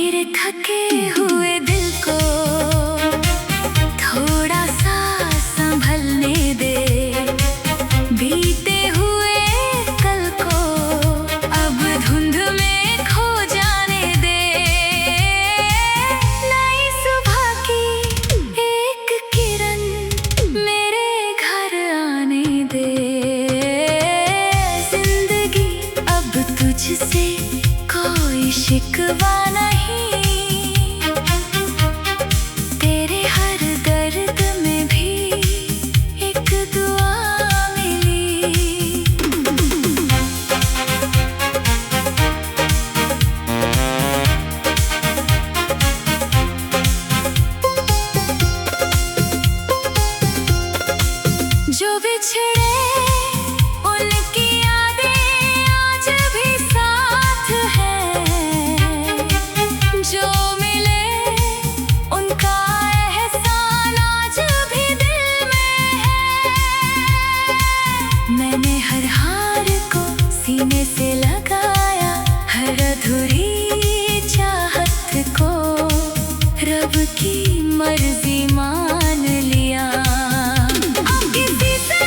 मेरे थके हुए दिल को थोड़ा सा संभलने दे। बीते हुए कल को अब धुंध में खो जाने दे। नई सुबह की एक किरण मेरे घर आने दे। जिंदगी अब तुझसे कोई शिकवा नहीं। तेरे हर दर्द में भी एक दुआ मिली। जो बिछड़े उनकी यादें आज भी साथ है। जो मिले उनका एहसान आज भी दिल में है। मैंने हर हार को सीने से लगाया, हर अधूरी चाहत को रब की मर्जी मान लिया। अब किसी से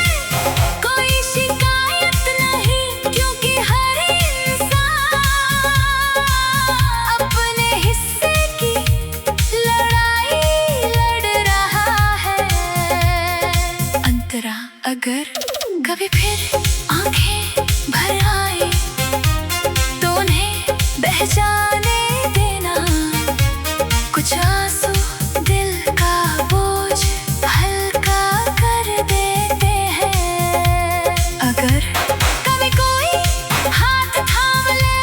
कोई शिकायत नहीं, क्योंकि हर इंसान अपने हिस्से की लड़ाई लड़ रहा है। अंतरा अगर कभी फिर आंखें भर आए तो उन्हें बह जाने देना। कुछ आंसू दिल का बोझ हल्का कर देते हैं। अगर कभी कोई हाथ थाम ले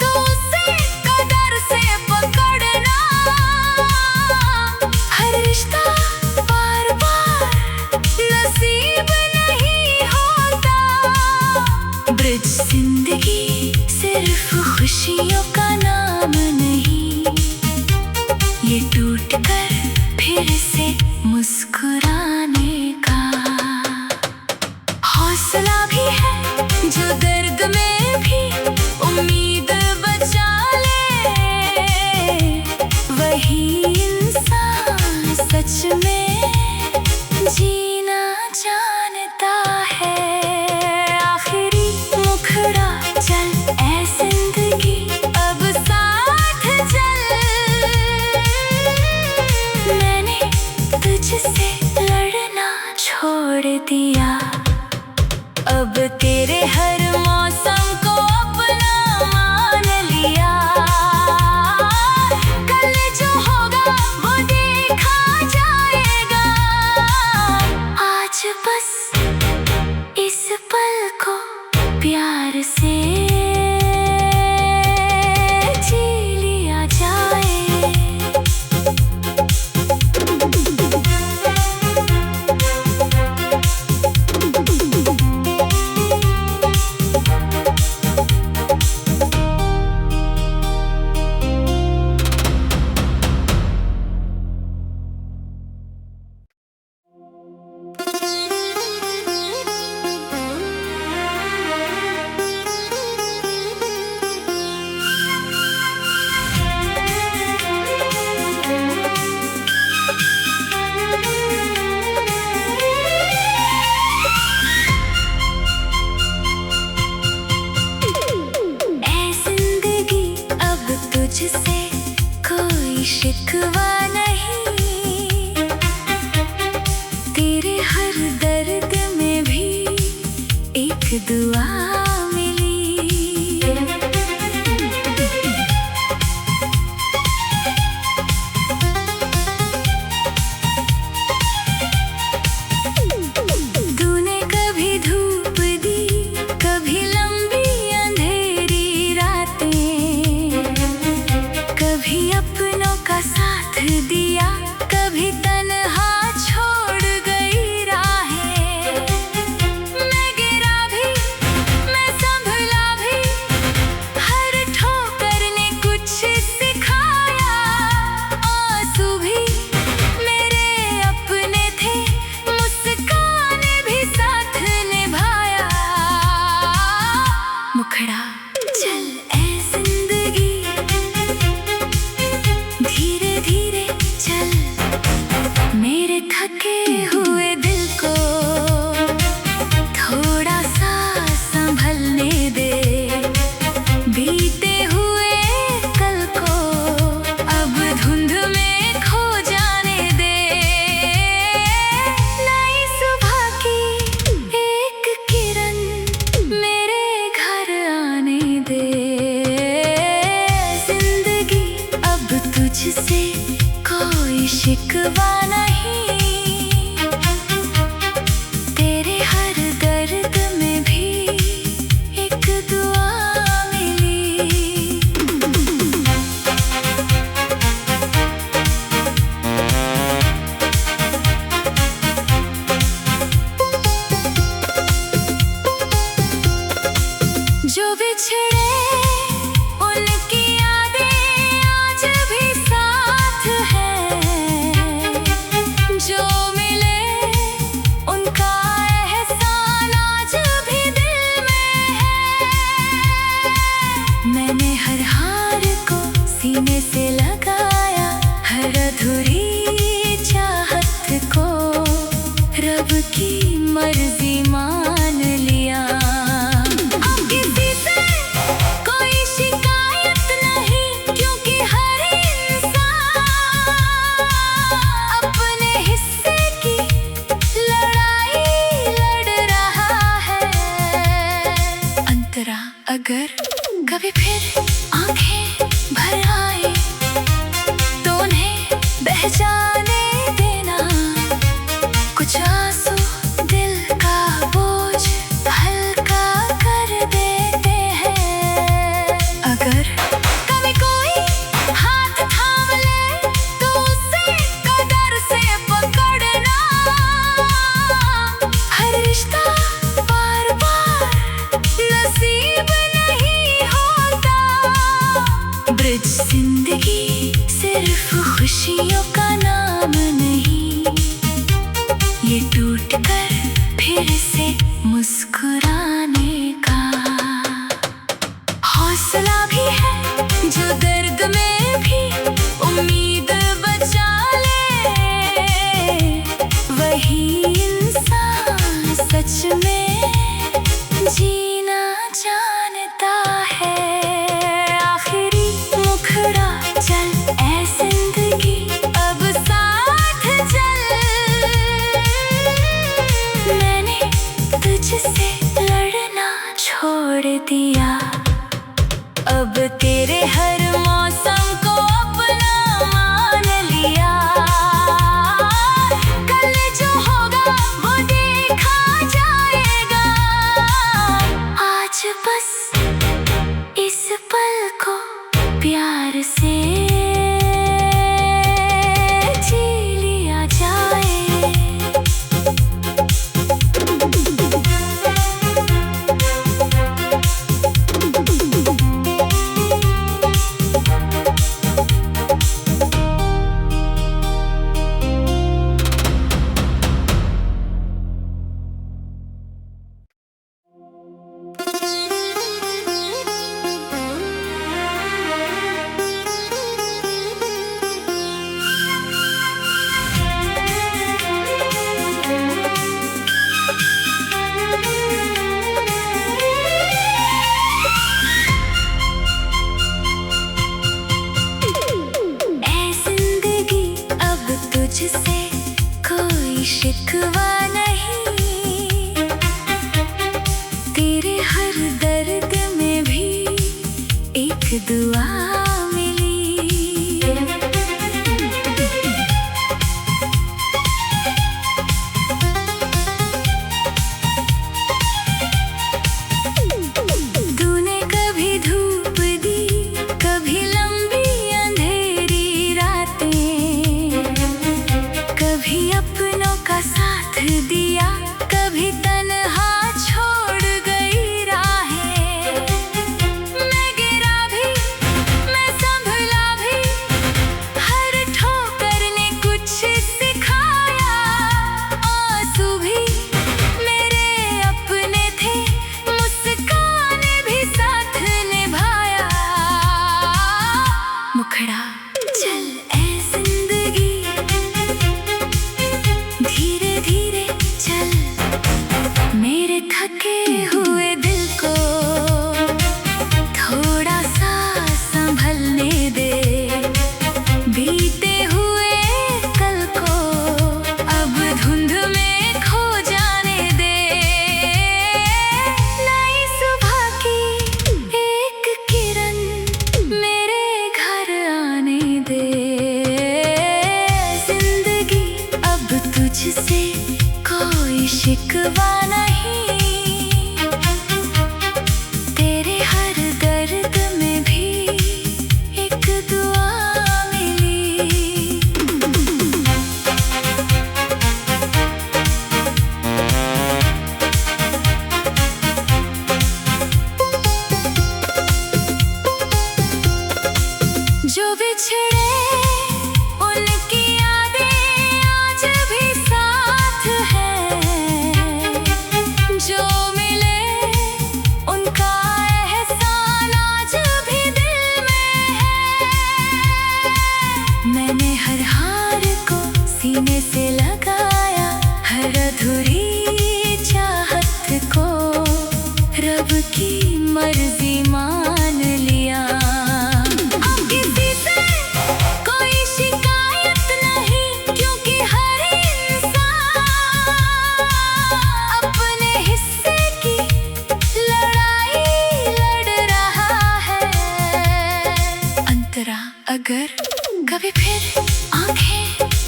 तो उसे कदर से पकड़ना। हर रिश्ता बार बार नसीब नहीं होता। ब्रिज जिंदगी सिर्फ खुशियों का नाम नहीं, ये टूट कर फिर से मुस्कुराने का हौसला भी है। जो दर्द में भी उम्मीद बचा ले, वही इंसान सच में जीना जानता है। आखिरी मुखड़ा चल ऐ जिंदगी अब साथ चल। मैंने तुझसे लड़ना छोड़ दिया। अब तेरे हर मौसम को अपना मान लिया। कल जो होगा वो देखा जाएगा। आज बस इस पल को प्यार से जी लिया जाए। तुझसे कोई शिकवा नहीं। तेरे हर दर्द में भी एक दुआ मिली। तूने कभी धूप दी, कभी लंबी अंधेरी रातें, कभी अपनों का साथ दिया, कभी तन्हा छोड़ गई राहें। मैं गिरा भी, मैं संभला भी, हर ठोकर ने कुछ सिखाया। आंसू भी मेरे अपने थे, मुस्कान भी साथ निभाया। मुखड़ा चल ऐ जिंदगी तुझसे कोई शिकवा नहीं, तेरे हर दर्द में भी एक दुआ मिली। जो बिछड़े उनकी यादें आज भी साथ है, जो मिले उनका एहसान आज भी दिल में है। मैंने हर हार को सीने से लगाया, हर अधूरी चाहत को रब की मर्जी मान लिया। अब किसी से कोई शिकायत नहीं, क्योंकि हर इंसान अपने हिस्से की लड़ाई लड़ रहा है। अंतरा अगर कभी फिर आंखें भर आए तो उन्हें बह जाने देना, कुछ आंसू दिल का बोझ हल्का कर देते हैं। अगर कभी कोई हाथ थाम ले तो उसे कदर से पकड़ना, हर रिश्ता बार बार नसीब नहीं होता। ब्रिज जिंदगी सिर्फ खुशियों का नाम नहीं, ये टूट कर फिर से मुस्कुराने का हौसला भी है, जो दर्द में भी उम्मीद बचा ले। वही इंसान सच में जीना जानता है। आखिरी मुखड़ा चल ऐ जिंदगी अब साथ चल, मैंने तुझसे लड़ना छोड़ दिया। अब तेरे हर मौसम को अपना मान लिया। कल जो होगा वो देखा जाएगा, आज बस इस पल को प्यार से जी लिया जाए। तुझसे कोई शिकवा नहीं, तेरे हर दर्द में भी एक दुआ मिली। तूने कभी धूप दी, कभी लंबी अंधेरी रातें, कभी अपनों का साथ दिया, कभी तन्हा छोड़ गई राहें। मैं गिरा भी, मैं संभला भी, हर ठोकर ने कुछ सिखाया। आंसू भी मेरे अपने थे, मुस्कान भी साथ निभाया। मुखड़ा चल ऐ जिंदगी धीरे धीरे चल, मेरे थके हुए दिल को थोड़ा सा संभलने दे। बीते हुए कल को अब धुंध में खो जाने दे। नई सुबह की एक किरण मेरे घर आने दे। तुझसे कोई शिकवा नहीं, तेरे हर दर्द में भी एक दुआ मिली। जो बिछड़े उनकी यादें आज भी साथ है, जो मिले उनका एहसान आज भी दिल में है। मैंने हर हार को सीने से लगाया, हर अधूरी चाहत को रब की मर्जी मान लिया। अब किसी से कोई शिकायत नहीं, क्योंकि हर इंसान अपने हिस्से की लड़ाई लड़ रहा है। अंतरा अगर कभी फिर आंखें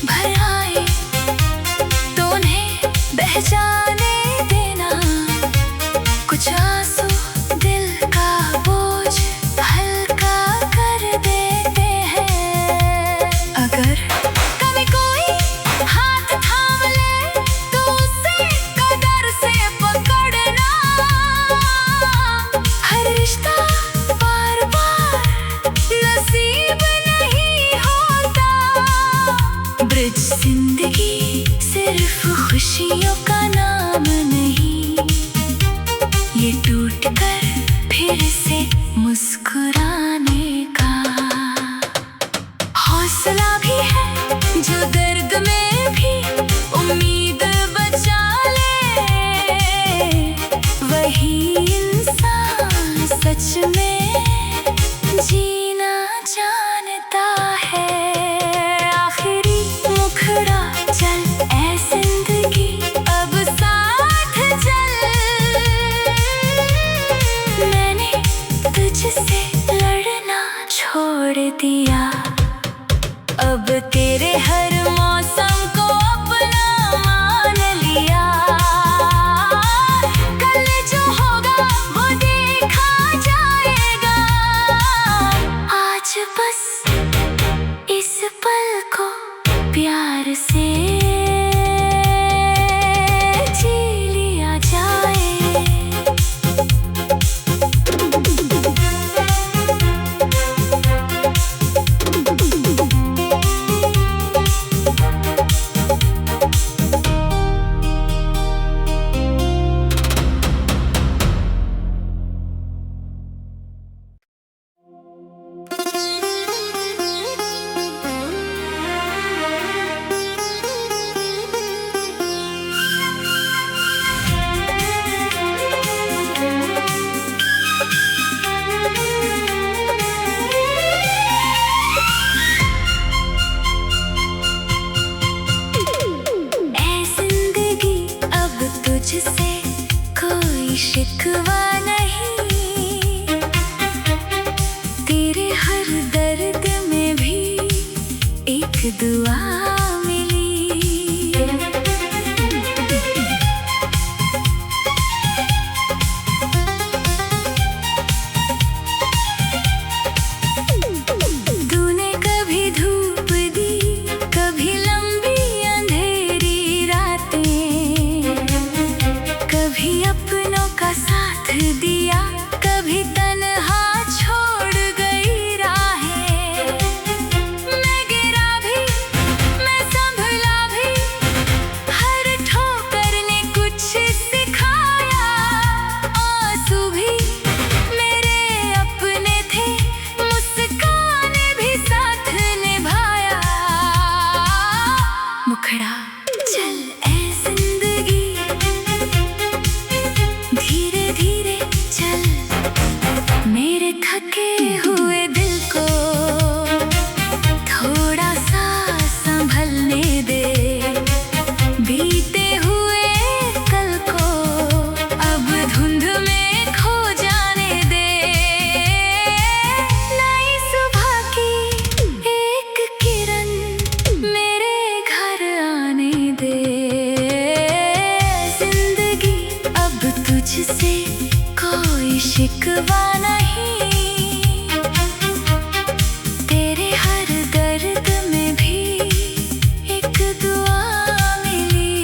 भर आए तो उन्हें बह जाने देना, कुछ आंसू दिल का बोझ हल्का कर देते हैं। अगर कभी कोई हाथ थाम ले तो उसे कदर से पकड़ना, हर रिश्ता बार बार नसीब नहीं होता। ब्रिज जिंदगी सिर्फ खुशियों का नाम नहीं, ये टूट कर फिर से मुस्कुराने का हौसला भी है, जो दर्द में भी उम्मीद बचा ले। वही इंसान सच में जीना जानता है। आखिरी मुखड़ा चल ऐ जिंदगी अब साथ चल, मैंने तुझसे लड़ना छोड़ दिया। अब तेरे हर मौसम को अपना मान लिया। कल जो होगा वो देखा जाएगा, आज बस इस पल को प्यार से जी लिया जाए। तुझसे कोई शिकवा नहीं, तेरे हर दर्द में भी एक दुआ मिली। तूने कभी धूप दी, कभी लंबी अंधेरी रातें, कभी अपनों का साथ दिया, कभी तन्हा छोड़ गई राहें। मैं गिरा भी तुझसे कोई शिकवा नहीं, तेरे हर दर्द में भी एक दुआ मिली।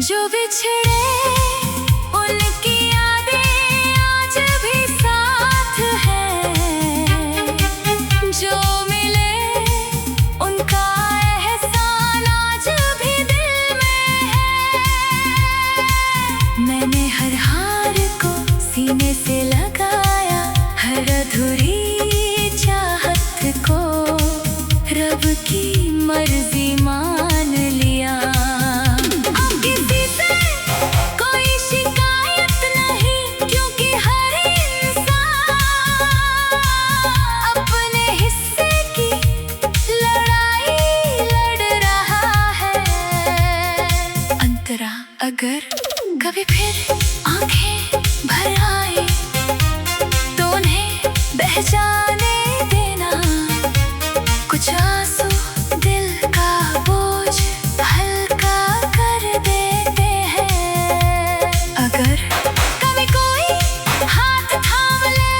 जो बिछड़े उनकी यादें आज भी साथ है, जो मिले उनका एहसान आज भी दिल में है। मैंने हर हार को सीने से लगाया, हर अधूरी चाहत को रब की मर्जी मान लिया। अब किसी से कोई शिकायत नहीं, क्योंकि हर इंसान अपने हिस्से की लड़ाई लड़ रहा है। अंतरा अगर कभी फिर आंखें भर आए तो उन्हें बह जाने देना, कुछ आंसू दिल का बोझ हल्का कर देते हैं। अगर कभी कोई हाथ थाम ले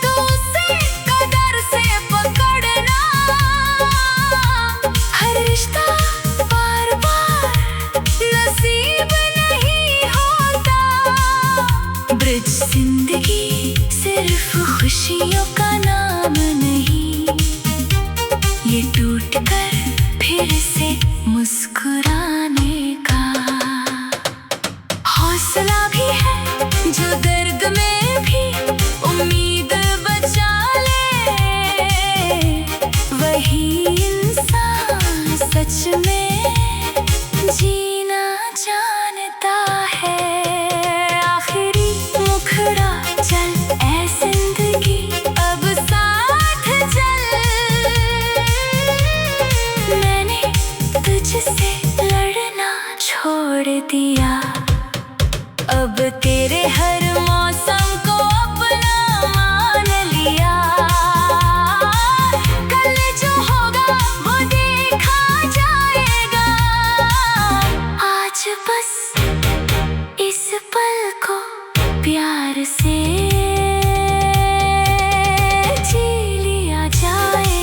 तो उसे कदर से पकड़ना, हर रिश्ता बार बार नसीब नहीं होता। ब्रिज जिंदगी सिर्फ खुशियों का नाम नहीं, ये टूट कर फिर से मुस्कुराने का हौसला भी है, जो दर्द में भी उम्मीद बचा ले। वही इंसान सच में जीना जानता है। आखिरी मुखड़ा चल ऐ जिंदगी अब साथ चल, मैंने तुझसे लड़ना छोड़ दिया। अब तेरे हर मौसम को अपना मान लिया। कल जो होगा वो देखा जाएगा, आज बस इस पल को प्यार से जी लिया जाए।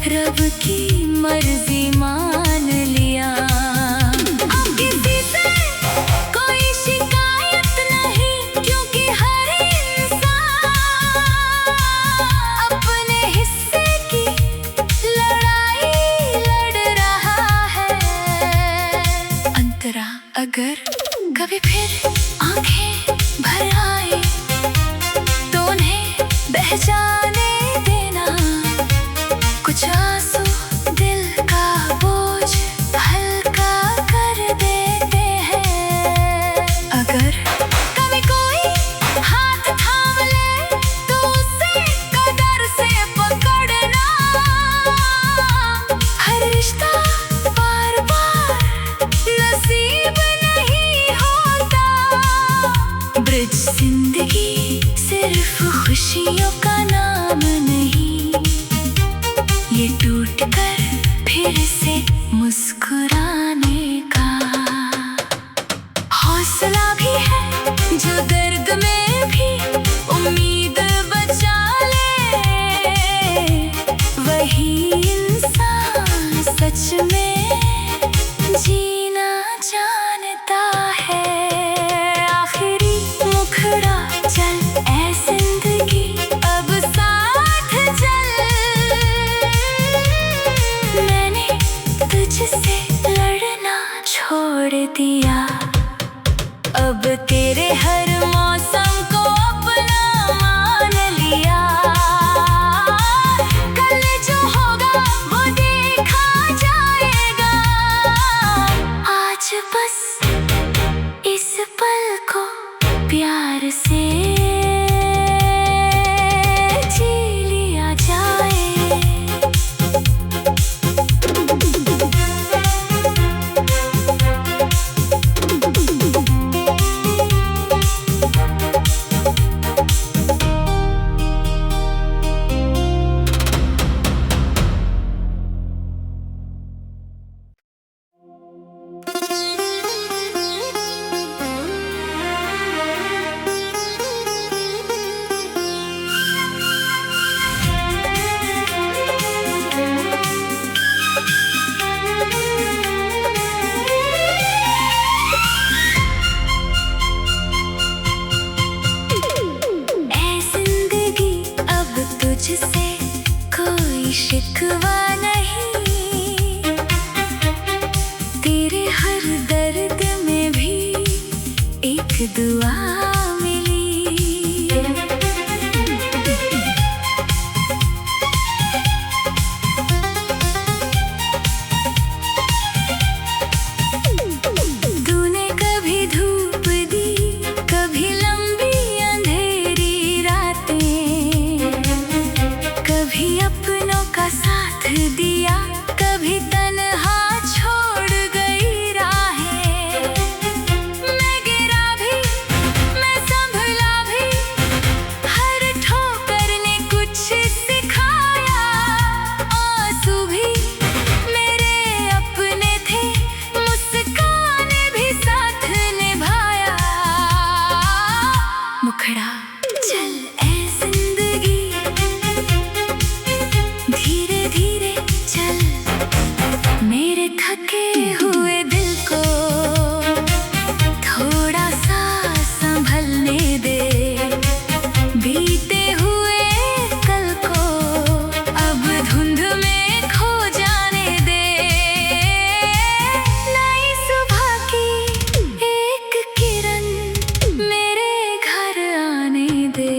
रब की मर्जी मान लिया। अब किसी से कोई शिकायत नहीं, क्योंकि हर इंसान अपने हिस्से की लड़ाई लड़ रहा है। अंतरा अगर कभी फिर आंखें भर आए तो उन्हें बह जाने देना। कुछ आंसू दिल का बोझ हल्का कर देते हैं। अगर कभी कोई हाथ थाम ले तो उसे कदर से पकड़ना। हर रिश्ता बार बार नसीब नहीं होता। ब्रिज जिंदगी सिर्फ खुशियों का नाम नहीं, ये टूट कर फिर से मुस्कुराने का हौसला भी है, जो दर्द में भी उम्मीद बचा ले। वही इंसान सच में जीना जानता है। आखिरी मुखड़ा चल ऐ जिंदगी अब साथ चल। मैंने तुझसे लड़ना छोड़ दिया, अब तेरे हर मौसम को अपना मान लिया। कल जो होगा वो देखा जाएगा। आज बस इस पल को प्यार से जी लिया जाए। तुझसे कोई शिकवा नहीं, तेरे हर दर्द में भी एक दुआ मिली। तूने कभी धूप दी, कभी लंबी अंधेरी रातें, कभी अपनों का साथ दिया, कभी तन्हा छोड़ गई राहें। मैं गिरा भी, मैं संभला भी, हर ठोकर ने कुछ सिखाया। आंसू भी मेरे अपने थे, मुस्कान भी साथ निभाया। मुखड़ा चल ऐ जिंदगी धीरे धीरे चल, मेरे थके हुए दिल को थोड़ा सा संभलने दे। बीते हुए कल को अब धुंध में खो जाने दे। नई सुबह की एक किरण मेरे घर आने दे।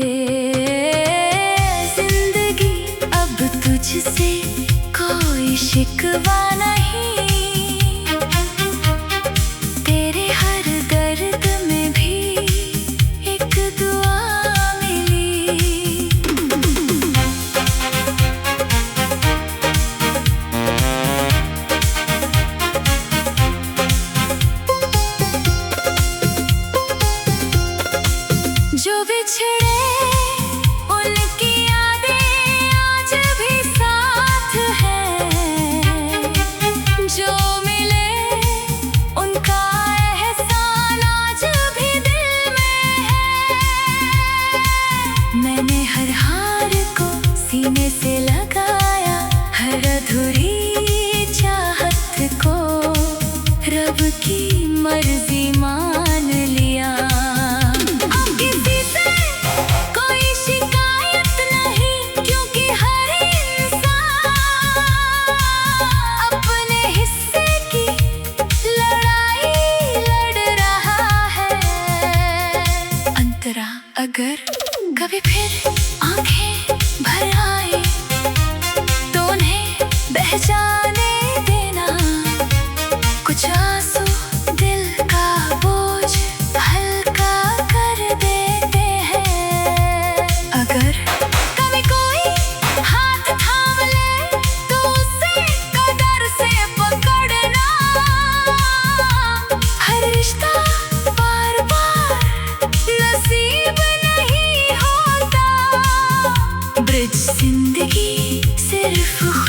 जिंदगी अब तुझसे कोई शिकवा नहीं, तेरे हर दर्द में भी एक दुआ मिली। जो बिछड़े उनकी यादें आज भी साथ है, जो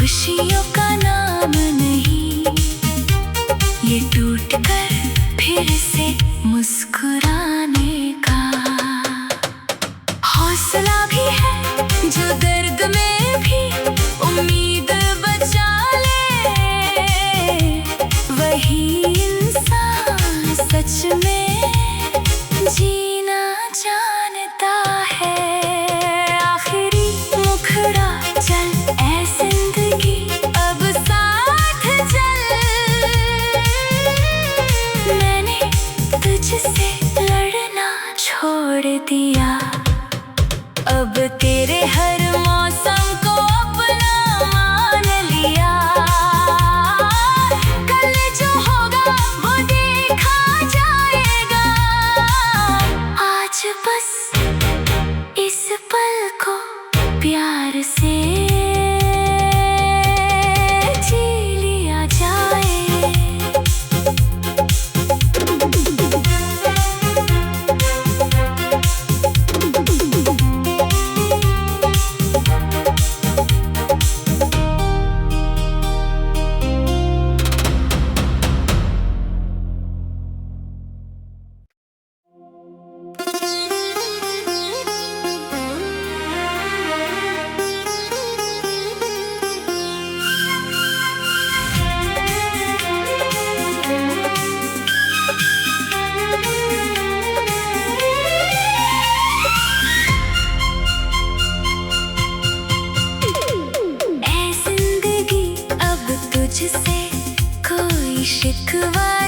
खुशियों का नाम नहीं, ये टूट कर फिर से मुस्कुराने का हौसला भी है, जो दर्द में भी उम्मीद बचा ले। वही इंसान सच में जीना जानता है। आखिरी मुखड़ा चल ऐ जिंदगी अब साथ चल, मैंने तुझसे लड़ना छोड़ दिया, अब तेरे हर मौसम को अपना मान लिया। कल जो होगा वो देखा जाएगा, आज बस इस पल को प्यार से जी लिया जाए। तुझसे कोई शिकवा